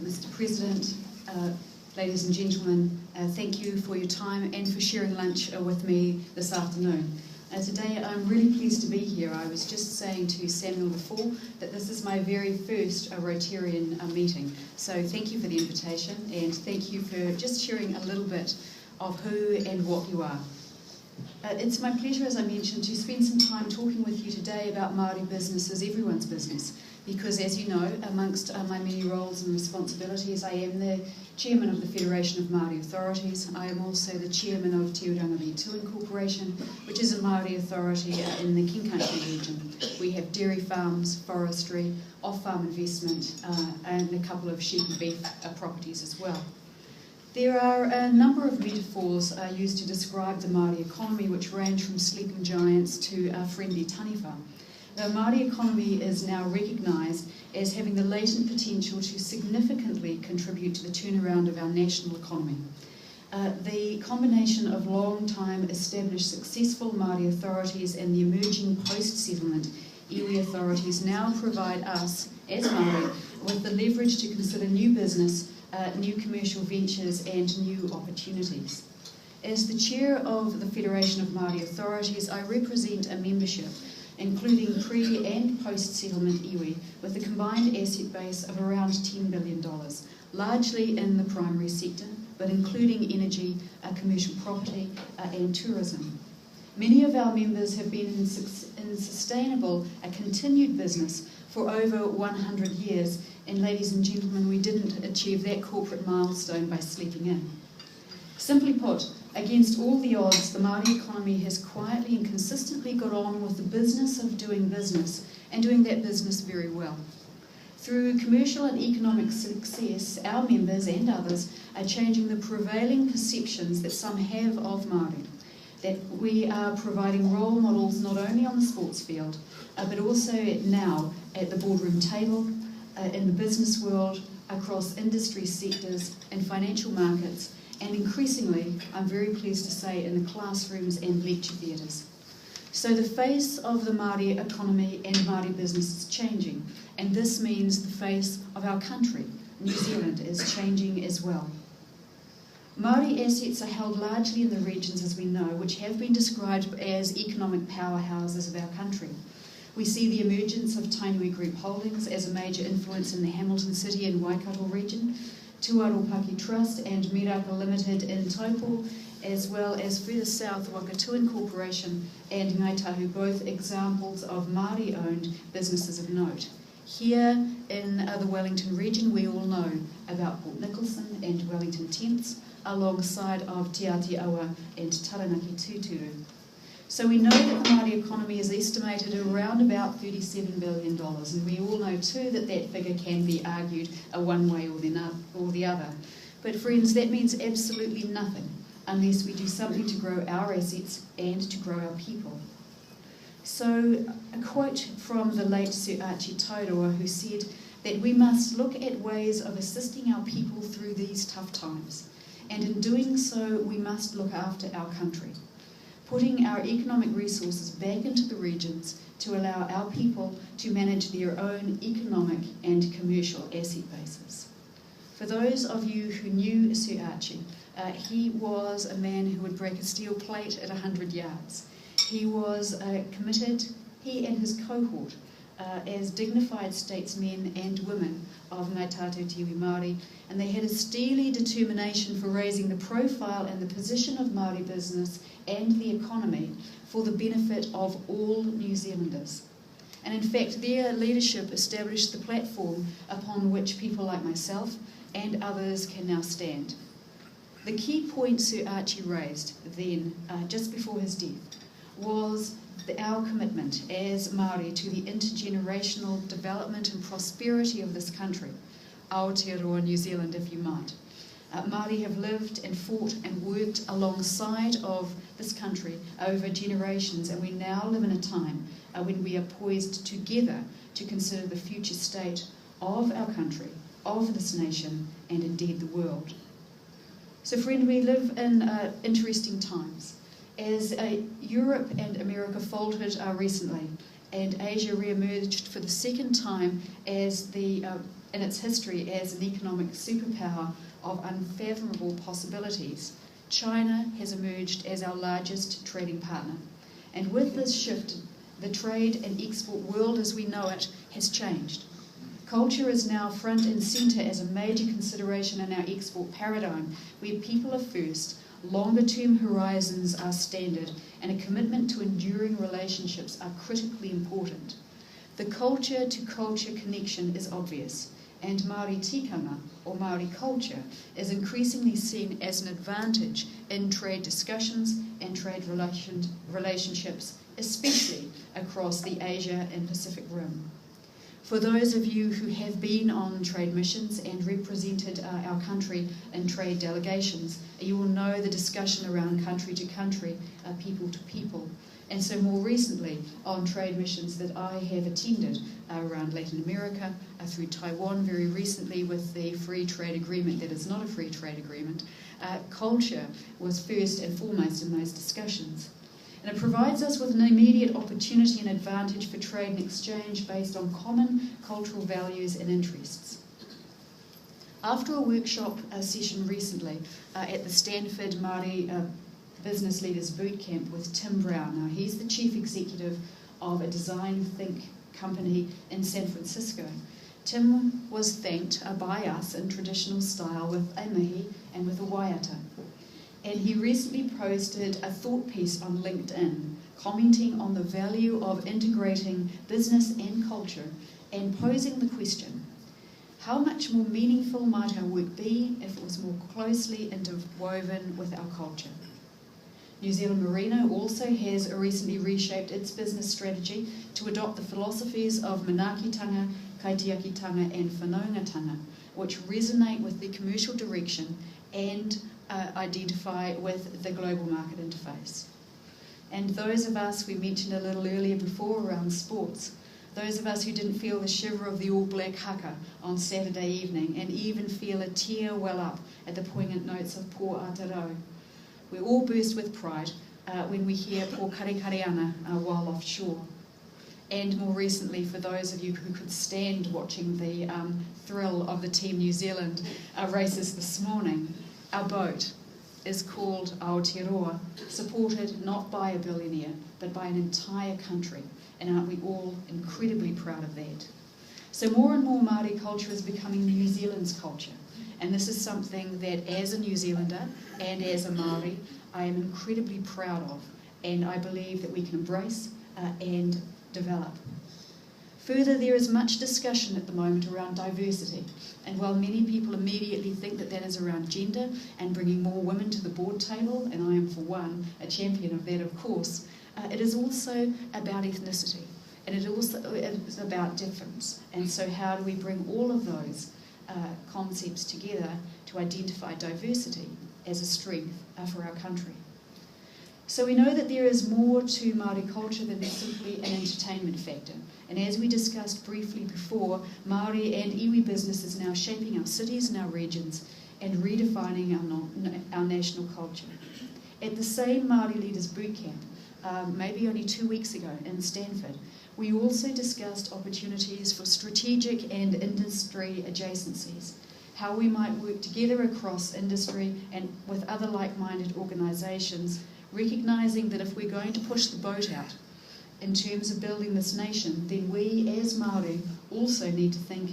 Mr. President, ladies and gentlemen, thank you for your time and for sharing lunch with me this afternoon. Today I'm really pleased to be here. I was just saying to Samuel before that this is my very first Rotarian meeting. So thank you for the invitation and thank you for just sharing a little bit of who and what you are. It's my pleasure, as I mentioned, to spend some time talking with you today about Maori business as everyone's business, because as you know, amongst my many roles and responsibilities, I am the Chairman of the Federation of Maori Authorities. I am also the Chairman of Te Uranga Me Tuin Corporation, which is a Maori authority in the King Country region. We have dairy farms, forestry, off-farm investment, and a couple of sheep and beef properties as well. There are a number of metaphors used to describe the Māori economy, which range from sleeping giants to friendly taniwha. The Māori economy is now recognised as having the latent potential to significantly contribute to the turnaround of our national economy. The combination of long-time established successful Māori authorities and the emerging post-settlement iwi authorities now provide us, as Māori, with the leverage to consider new business, new commercial ventures and new opportunities. As the chair of the Federation of Māori Authorities, I represent a membership including pre- and post-settlement iwi with a combined asset base of around $10 billion, largely in the primary sector, but including energy, commercial property and tourism. Many of our members have been in sustainable, continued business for over 100 years, and ladies and gentlemen, we didn't achieve that corporate milestone by sleeping in. Simply put, against all the odds, the Māori economy has quietly and consistently got on with the business of doing business, and doing that business very well. Through commercial and economic success, our members and others are changing the prevailing perceptions that some have of Māori, that we are providing role models not only on the sports field, but also now at the boardroom table, in the business world, across industry sectors and financial markets, and increasingly, I'm very pleased to say, in the classrooms and lecture theatres. So the face of the Māori economy and Māori business is changing, and this means the face of our country, New Zealand, is changing as well. Māori assets are held largely in the regions, as we know, which have been described as economic powerhouses of our country. We see the emergence of Tainui Group Holdings as a major influence in the Hamilton City and Waikato region, Tuarupaki Trust and Miraka Limited in Taupo, as well as further south Wakatuan Corporation and Ngai Tahu, both examples of Māori-owned businesses of note. Here in the Wellington region, we all know about Port Nicholson and Wellington Tents, alongside of Te Atiawa and Taranaki Tūturu. So we know that the Māori economy is estimated around about $37 billion, and we all know too that that figure can be argued one way or the other. But friends, that means absolutely nothing unless we do something to grow our assets and to grow our people. So a quote from the late Sir Archie Taurua, who said that we must look at ways of assisting our people through these tough times, and in doing so we must look after our country, putting our economic resources back into the regions to allow our people to manage their own economic and commercial asset bases. For those of you who knew Sir Archie, he was a man who would break a steel plate at 100 yards. He was committed, he and his cohort, as dignified statesmen and women of Ngāi Tātou Te Iwi Māori, and they had a steely determination for raising the profile and the position of Māori business and the economy for the benefit of all New Zealanders. And in fact, their leadership established the platform upon which people like myself and others can now stand. The key point Sir Archie raised then, just before his death, was our commitment as Māori to the intergenerational development and prosperity of this country, Aotearoa New Zealand if you might. Māori have lived and fought and worked alongside of this country over generations, and we now live in a time when we are poised together to consider the future state of our country, of this nation, and indeed the world. So friend, we live in interesting times. As Europe and America faltered recently, and Asia re-emerged for the second time as in its history as an economic superpower of unfathomable possibilities, China has emerged as our largest trading partner. And with this shift, the trade and export world as we know it has changed. Culture is now front and centre as a major consideration in our export paradigm, where people are first, longer-term horizons are standard, and a commitment to enduring relationships are critically important. The culture-to-culture connection is obvious, and Māori tikanga, or Māori culture, is increasingly seen as an advantage in trade discussions and trade relationships, especially across the Asia and Pacific Rim. For those of you who have been on trade missions and represented our country in trade delegations, you will know the discussion around country to country, people to people. And so more recently on trade missions that I have attended around Latin America, through Taiwan very recently with the free trade agreement that is not a free trade agreement, culture was first and foremost in those discussions. And it provides us with an immediate opportunity and advantage for trade and exchange based on common cultural values and interests. After a workshop session recently at the Stanford Māori Business Leaders Bootcamp with Tim Brown, now he's the chief executive of a design think company in San Francisco. Tim was thanked by us in traditional style with a mihi and with a waiata. And he recently posted a thought piece on LinkedIn, commenting on the value of integrating business and culture and posing the question, how much more meaningful might our work be if it was more closely interwoven with our culture? New Zealand Merino also has recently reshaped its business strategy to adopt the philosophies of manaakitanga, kaitiakitanga and whanaungatanga, which resonate with the commercial direction and identify with the global market interface. And those of us, we mentioned a little earlier before around sports, those of us who didn't feel the shiver of the All Black haka on Saturday evening and even feel a tear well up at the poignant notes of Pō Atarau. We all burst with pride when we hear Pō Karekareana while offshore. And more recently, for those of you who could stand watching the thrill of the Team New Zealand races this morning, our boat is called Aotearoa, supported not by a billionaire, but by an entire country. And aren't we all incredibly proud of that? So more and more Māori culture is becoming New Zealand's culture. And this is something that as a New Zealander and as a Māori, I am incredibly proud of. And I believe that we can embrace and develop. Further, there is much discussion at the moment around diversity. And while many people immediately think that that is around gender and bringing more women to the board table, and I am for one a champion of that of course, it is also about ethnicity. And it also is about difference. And so how do we bring all of those concepts together to identify diversity as a strength for our country? So we know that there is more to Māori culture than simply an entertainment factor. And as we discussed briefly before, Māori and iwi business is now shaping our cities and our regions and redefining our national culture. At the same Māori Leaders Bootcamp, maybe only 2 weeks ago in Stanford, we also discussed opportunities for strategic and industry adjacencies, how we might work together across industry and with other like-minded organisations, recognising that if we're going to push the boat out in terms of building this nation, then we as Māori also need to think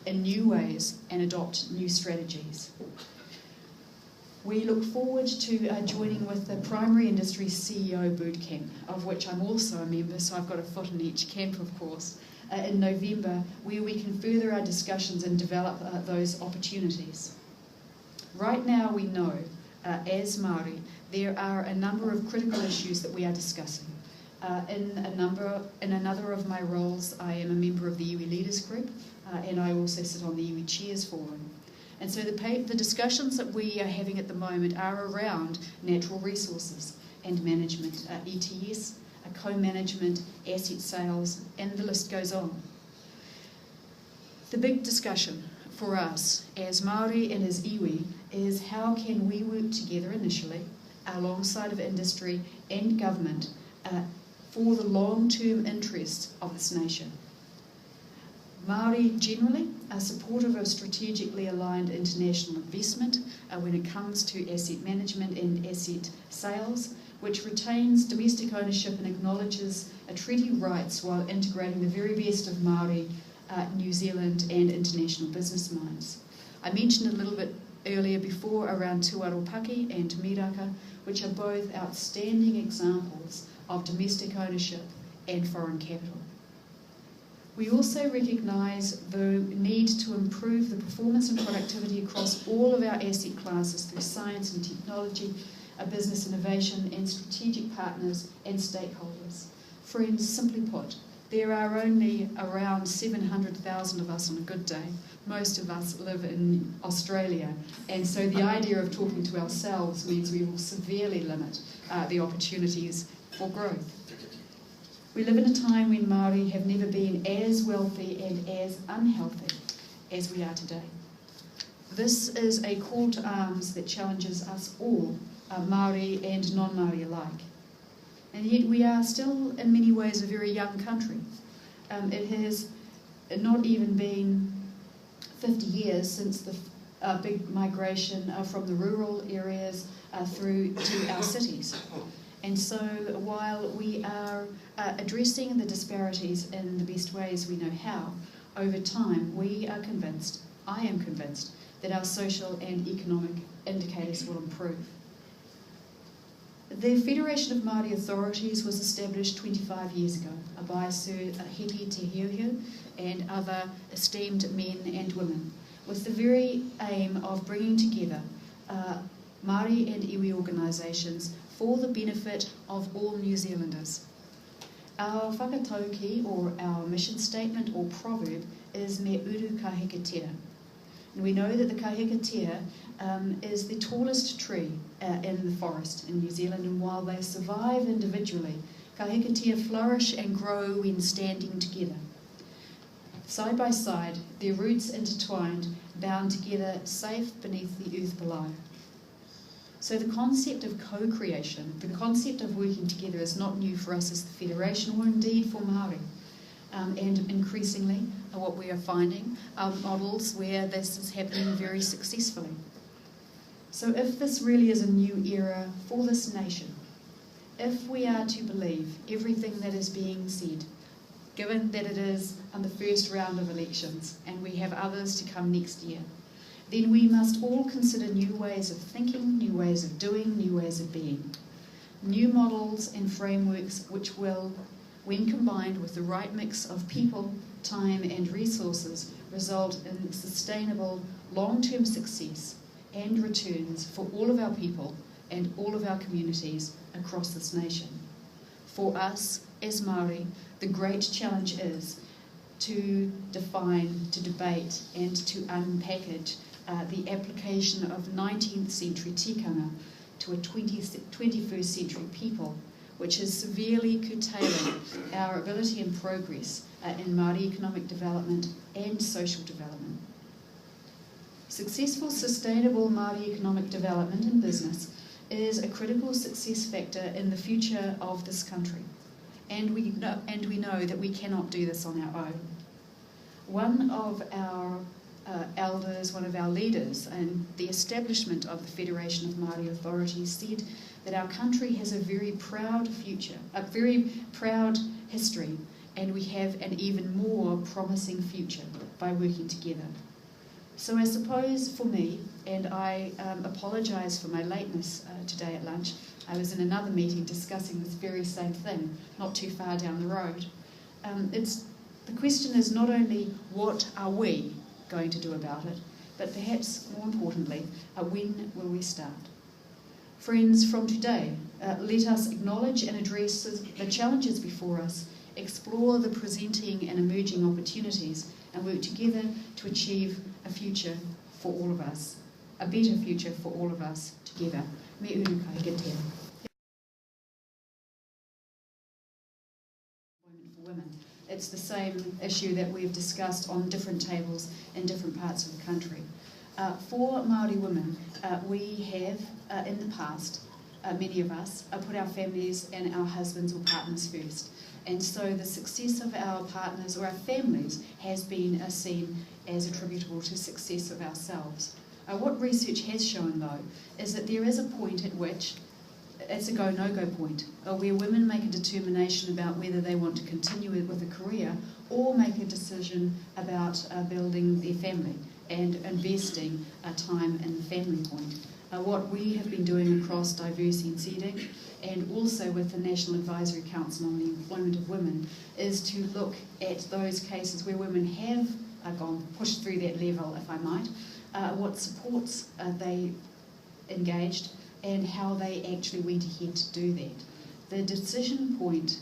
in new ways and adopt new strategies. We look forward to joining with the Primary Industry CEO Bootcamp, of which I'm also a member, so I've got a foot in each camp, of course, in November, where we can further our discussions and develop those opportunities. Right now we know, as Māori, there are a number of critical issues that we are discussing. In another of my roles, I am a member of the Iwi Leaders Group, and I also sit on the Iwi Chairs Forum. And so the discussions that we are having at the moment are around natural resources and management, ETS, co-management, asset sales, and the list goes on. The big discussion for us as Māori and as iwi is how can we work together initially alongside of industry and government for the long-term interests of this nation. Maori generally are supportive of strategically aligned international investment when it comes to asset management and asset sales, which retains domestic ownership and acknowledges treaty rights while integrating the very best of Maori, New Zealand and international business minds. I mentioned a little bit earlier before around Te Aropaki and Miraka, which are both outstanding examples of domestic ownership and foreign capital. We also recognise the need to improve the performance and productivity across all of our asset classes through science and technology, business innovation and strategic partners and stakeholders. Friends, simply put, there are only around 700,000 of us on a good day. Most of us live in Australia, and so the idea of talking to ourselves means we will severely limit the opportunities for growth. We live in a time when Māori have never been as wealthy and as unhealthy as we are today. This is a call to arms that challenges us all, Māori and non-Māori alike. And yet we are still in many ways a very young country. It has not even been 50 years since the big migration from the rural areas through to our cities. And so while we are addressing the disparities in the best ways we know how, over time we are convinced, I am convinced, that our social and economic indicators will improve. The Federation of Māori Authorities was established 25 years ago by Sir Heti Te Hiuhiu and other esteemed men and women, with the very aim of bringing together Māori and iwi organisations for the benefit of all New Zealanders. Our whakatauki, or our mission statement or proverb, is Me Uru Kahikatea. And we know that the kahikatea is the tallest tree in the forest in New Zealand, and while they survive individually, kahikatea flourish and grow when standing together. Side by side, their roots intertwined, bound together, safe beneath the earth below. So the concept of co-creation, the concept of working together is not new for us as the Federation, or indeed for Māori. And increasingly, what we are finding are models where this is happening very successfully. So if this really is a new era for this nation, if we are to believe everything that is being said, given that it is on the first round of elections and we have others to come next year, then we must all consider new ways of thinking, new ways of doing, new ways of being. New models and frameworks which will, when combined with the right mix of people, time and resources, result in sustainable long-term success and returns for all of our people and all of our communities across this nation. For us, as Māori, the great challenge is to define, to debate and to unpackage the application of 19th century tikanga to a 21st century people, which is severely curtailing our ability and progress in Māori economic development and social development. Successful, sustainable Māori economic development and business is a critical success factor in the future of this country. And we know that we cannot do this on our own. One of our elders, one of our leaders, and the establishment of the Federation of Māori Authorities said that our country has a very proud future, a very proud history, and we have an even more promising future by working together. So I suppose for me, and I apologise for my lateness today at lunch, I was in another meeting discussing this very same thing, not too far down the road. The question is not only what are we going to do about it, but perhaps more importantly, when will we start? Friends, from today, let us acknowledge and address the challenges before us, explore the presenting and emerging opportunities, and work together to achieve a future for all of us, a better future for all of us together. Me uru kahikatea. For women. It's the same issue that we've discussed on different tables in different parts of the country. For Māori women, we have in the past many of us, put our families and our husbands or partners first. And so the success of our partners or our families has been seen as attributable to success of ourselves. What research has shown, though, is that there is a point at which it's a go, no-go point, where women make a determination about whether they want to continue with a career or make a decision about building their family and investing time in the family point. What we have been doing across Diversity and Seeding and also with the National Advisory Council on the Employment of Women is to look at those cases where women have pushed through that level, if I might, what supports they engaged and how they actually went ahead to do that. The decision point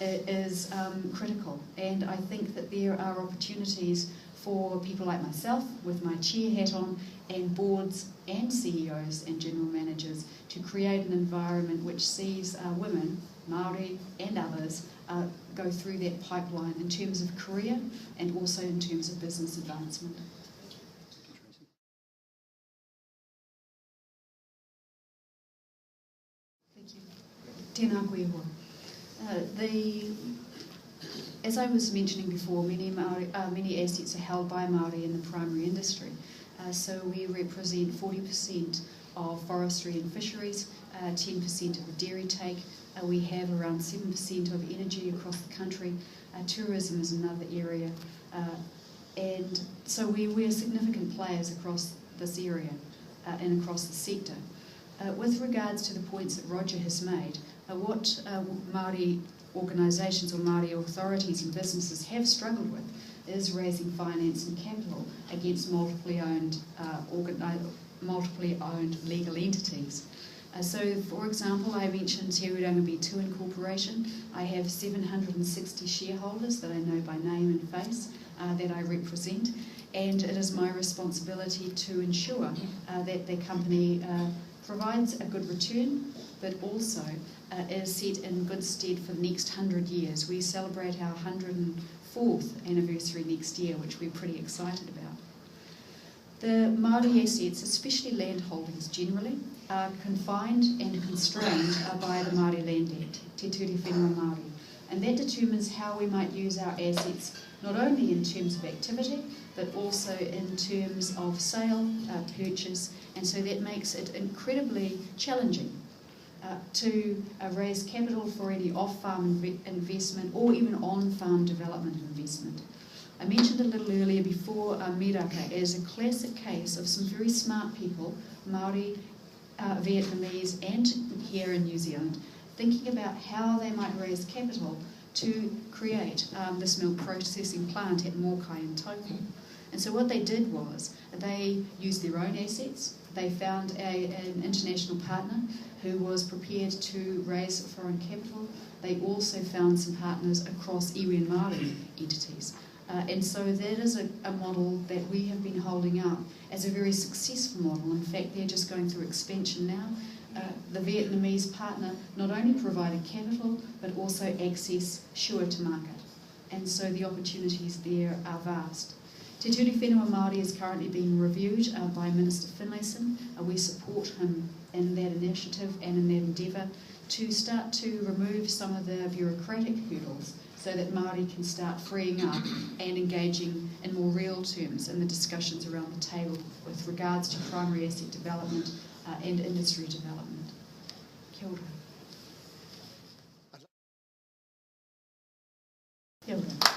is critical, and I think that there are opportunities for people like myself with my chair hat on and boards and CEOs and general managers to create an environment which sees women, Maori and others, go through that pipeline in terms of career and also in terms of business advancement. Thank you. Tēnā koe hoa. As I was mentioning before, many assets are held by Maori in the primary industry. So we represent 40% of forestry and fisheries, 10% of the dairy take. We have around 7% of energy across the country. Tourism is another area. And so we're significant players across this area and across the sector. With regards to the points that Roger has made, what Māori organisations or Māori authorities and businesses have struggled with is raising finance and capital against multiply owned legal entities. So, for example, I mentioned Te Uranga Tuin Corporation. I have 760 shareholders that I know by name and face that I represent, and it is my responsibility to ensure that the company provides a good return, but also is set in good stead for the next 100 years. We celebrate our 104th anniversary next year, which we're pretty excited about. The Māori assets, especially land holdings generally, are confined and constrained by the Māori Land Act, Te Ture Whenua Māori, and that determines how we might use our assets, not only in terms of activity, but also in terms of sale, purchase, and so that makes it incredibly challenging to raise capital for any off-farm investment or even on-farm development investment. I mentioned a little earlier before Miraka as a classic case of some very smart people, Māori, Vietnamese and here in New Zealand, thinking about how they might raise capital to create this milk processing plant at Mokai in Taupo. And so what they did was they used their own assets. They found an international partner who was prepared to raise foreign capital. They also found some partners across iwi and Māori entities. And so that is a model that we have been holding up as a very successful model. In fact, they're just going through expansion now. The Vietnamese partner not only provided capital, but also access sure to market. And so the opportunities there are vast. Te Ture Whenua Māori is currently being reviewed by Minister Finlayson. We support him in that initiative and in that endeavour to start to remove some of the bureaucratic hurdles so that Māori can start freeing up and engaging in more real terms in the discussions around the table with regards to primary asset development and industry development. Kia ora. Kia ora.